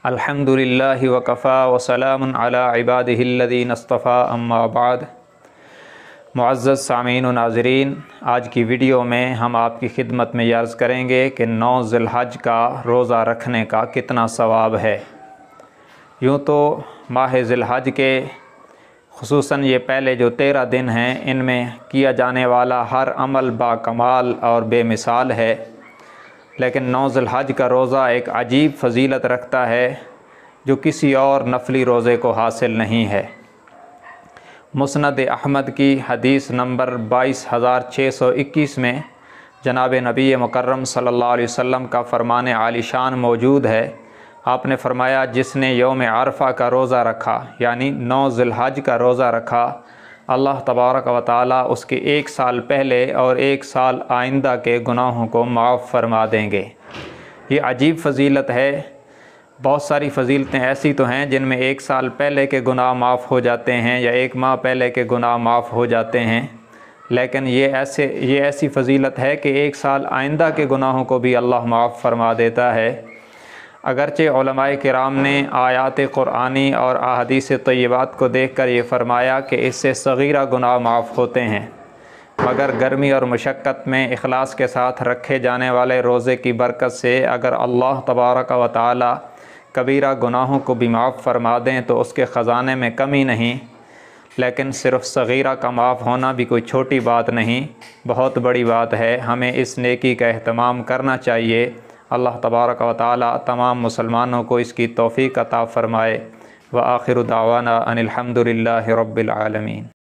अल्हम्दुलिल्लाहि वकफ़ा वसलामुन अला इबादिहिल्लज़ीना इस्तफ़ा अम्मा बाद। मुअज़्ज़ज़ सामीन व नाज़रीन, आज की वीडियो में हम आपकी खिदमत में अर्ज़ करेंगे कि 9 ज़िलहज का रोज़ा रखने का कितना सवाब है। यूँ तो माह ज़िलहज के खुसूसन ये पहले जो 13 दिन हैं, इनमें किया जाने वाला हर अमल बाकमाल और बेमिसाल है, लेकिन 9 ज़िलहज का रोज़ा एक अजीब फ़जीलत रखता है जो किसी और नफली रोज़े को हासिल नहीं है। मुस्नद अहमद की हदीस नंबर 22,621 में जनाब नबी मुकर्रम सल्लल्लाहु अलैहि वसल्लम का फ़रमान आलिशान मौजूद है। आपने फ़रमाया, जिसने यौम अरफ़ा का रोज़ा रखा यानी 9 ज़िलहज का रोज़ा रखा, अल्लाह तबारक व तआला उसके 1 साल पहले और 1 साल आइंदा के गुनाहों को माफ़ फरमा देंगे। ये अजीब फ़जीलत है। बहुत सारी फ़जीलतें ऐसी तो हैं जिनमें 1 साल पहले के गुनाह माफ़ हो जाते हैं या 1 माह पहले के गुनाह माफ़ हो जाते हैं, लेकिन ये ऐसी फ़जीलत है कि 1 साल आइंदा के गुनाहों को भी अल्लाह माफ़ फरमा देता है। अगरचे उलमाए किराम ने आयात क़ुरआनी और अहादीस तय्यबात को देखकर ये फ़रमाया कि इससे सग़ीरा गुनाह माफ़ होते हैं, मगर गर्मी और मशक्क़त में इखलास के साथ रखे जाने वाले रोज़े की बरकत से अगर अल्लाह तबारक व तआला कबीरा गुनाहों को भी माफ़ फरमा दें तो उसके ख़ज़ाने में कमी नहीं। लेकिन सिर्फ़ सग़ीरा का माफ़ होना भी कोई छोटी बात नहीं, बहुत बड़ी बात है। हमें इस नेकी का एहतमाम करना चाहिए। अल्लाह तबारक व तआला तमाम मुसलमानों को इसकी तौफ़ीक़ अता फ़रमाए। व आखिरु दावाना अनिल हम्दुलिल्लाहि रब्बिल आलमीन।